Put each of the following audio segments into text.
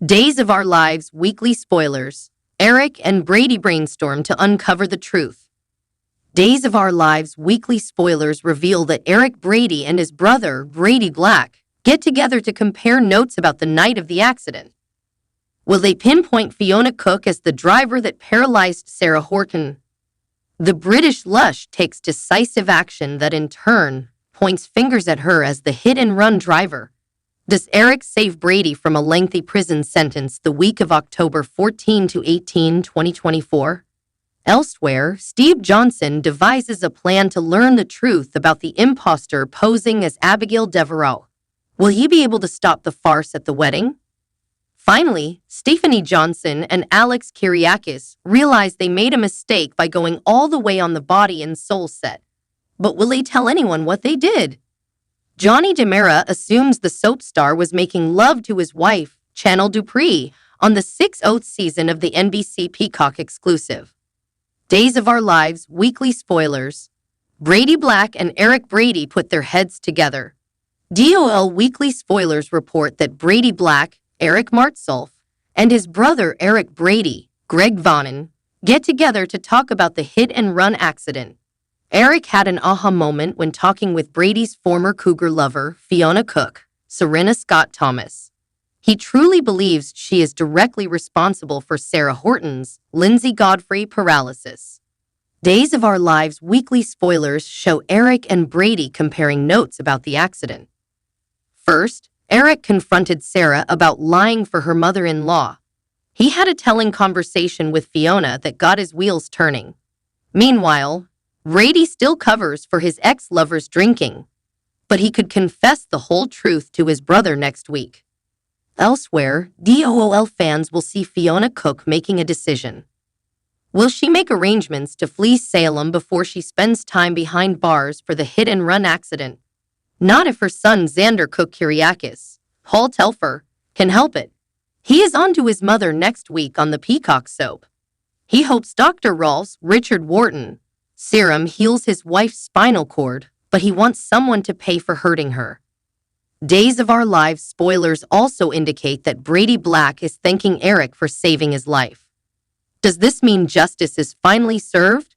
Days of Our Lives weekly spoilers. Eric and Brady brainstorm to uncover the truth. Days of Our Lives weekly spoilers reveal that Eric Brady and his brother, Brady Black, get together to compare notes about the night of the accident. Will they pinpoint Fiona Cook as the driver that paralyzed Sarah Horton? The British lush takes decisive action that in turn points fingers at her as the hit-and-run driver. Does Eric save Brady from a lengthy prison sentence the week of October 14 to 18, 2024? Elsewhere, Steve Johnson devises a plan to learn the truth about the imposter posing as Abigail Devereux. Will he be able to stop the farce at the wedding? Finally, Stephanie Johnson and Alex Kyriakis realize they made a mistake by going all the way on the body and soul set. But will they tell anyone what they did? Johnny DiMera assumes the soap star was making love to his wife, CHANAIL Dupree, on the 6th season of the NBC Peacock exclusive. Days of Our Lives weekly spoilers. Brady Black and Eric Brady put their heads together. DOL weekly spoilers report that Brady Black, Eric Martsolf, and his brother Eric Brady, Greg Vaughan, get together to talk about the hit-and-run accident. Eric had an aha moment when talking with Brady's former cougar lover, Fiona Cook, Serena Scott Thomas. He truly believes she is directly responsible for Sarah Horton's, Lindsay Godfrey paralysis. Days of Our Lives weekly spoilers show Eric and Brady comparing notes about the accident. First, Eric confronted Sarah about lying for her mother-in-law. He had a telling conversation with Fiona that got his wheels turning. Meanwhile, Brady still covers for his ex-lover's drinking, but he could confess the whole truth to his brother next week. Elsewhere, DOL fans will see Fiona Cook making a decision. Will she make arrangements to flee Salem before she spends time behind bars for the hit-and-run accident? Not if her son Xander Cook Kyriakis, Paul Telfer, can help it. He is on to his mother next week on the Peacock soap. He hopes Dr. Rolf's Richard Wharton serum heals his wife's spinal cord, but he wants someone to pay for hurting her. Days of Our Lives spoilers also indicate that Brady Black is thanking Eric for saving his life. Does this mean justice is finally served?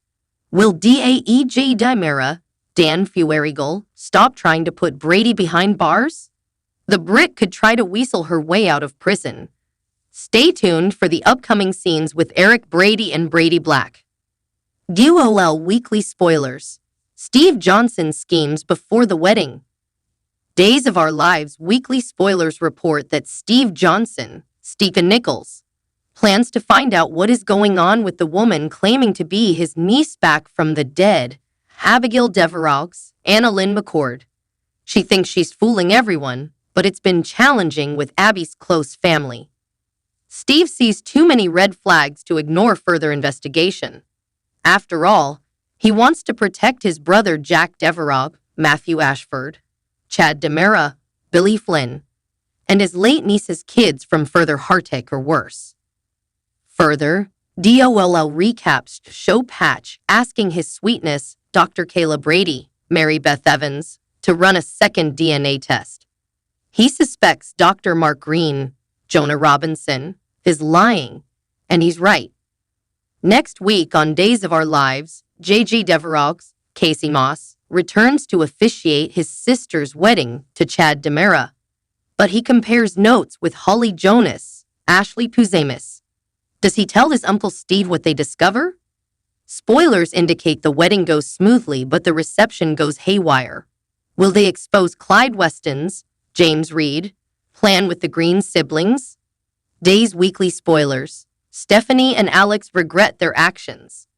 Will DAEJ DiMera, Dan Feuerigel, stop trying to put Brady behind bars? The Brit could try to weasel her way out of prison. Stay tuned for the upcoming scenes with Eric Brady and Brady Black. DOL weekly spoilers. Steve Johnson schemes before the wedding. Days of Our Lives weekly spoilers report that Steve Johnson, Stephen Nichols, plans to find out what is going on with the woman claiming to be his niece back from the dead, Abigail Devereux, Annalyn McCord. She thinks she's fooling everyone, but it's been challenging with Abby's close family. Steve sees too many red flags to ignore further investigation. After all, he wants to protect his brother Jack Devereux, Matthew Ashford, Chad DiMera, Billy Flynn, and his late niece's kids from further heartache or worse. Further, DOL recaps show Patch asking his sweetness, Dr. Kayla Brady, Mary Beth Evans, to run a second DNA test. He suspects Dr. Mark Green, Jonah Robinson, is lying, and he's right. Next week on Days of Our Lives, J.G. Devereux, Casey Moss, returns to officiate his sister's wedding to Chad DiMera, but he compares notes with Holly Jonas, Ashley Puzemis. Does he tell his Uncle Steve what they discover? Spoilers indicate the wedding goes smoothly, but the reception goes haywire. Will they expose Clyde Weston's, James Reed, plan with the Green siblings? Days weekly spoilers. Stephanie and Alex regret their actions.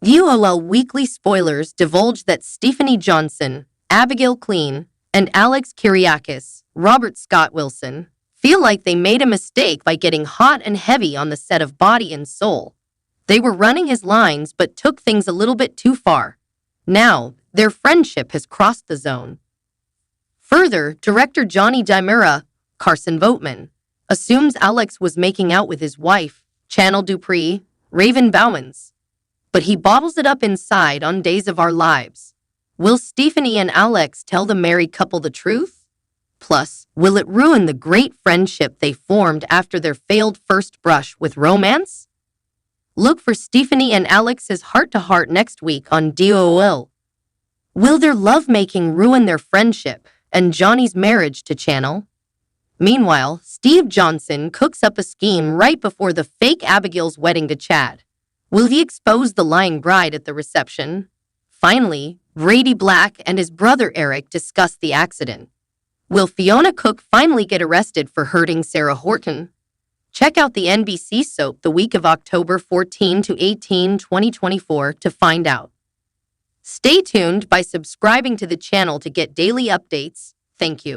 DOL weekly spoilers divulge that Stephanie Johnson, Abigail Clean, and Alex Kyriakis, Robert Scott Wilson, feel like they made a mistake by getting hot and heavy on the set of Body and Soul. They were running his lines but took things a little bit too far. Now, their friendship has crossed the zone. Further, director Johnny DiMera, Carson Voteman, assumes Alex was making out with his wife, CHANAIL Dupree, Raven Bowens. But he bottles it up inside on Days of Our Lives. Will Stephanie and Alex tell the married couple the truth? Plus, will it ruin the great friendship they formed after their failed first brush with romance? Look for Stephanie and Alex's heart-to-heart next week on DOL. Will their lovemaking ruin their friendship and Johnny's marriage to CHANAIL? Meanwhile, Steve Johnson cooks up a scheme right before the fake Abigail's wedding to Chad. Will he expose the lying bride at the reception? Finally, Brady Black and his brother Eric discuss the accident. Will Fiona Cook finally get arrested for hurting Sarah Horton? Check out the NBC soap the week of October 14 to 18, 2024 to find out. Stay tuned by subscribing to the channel to get daily updates. Thank you.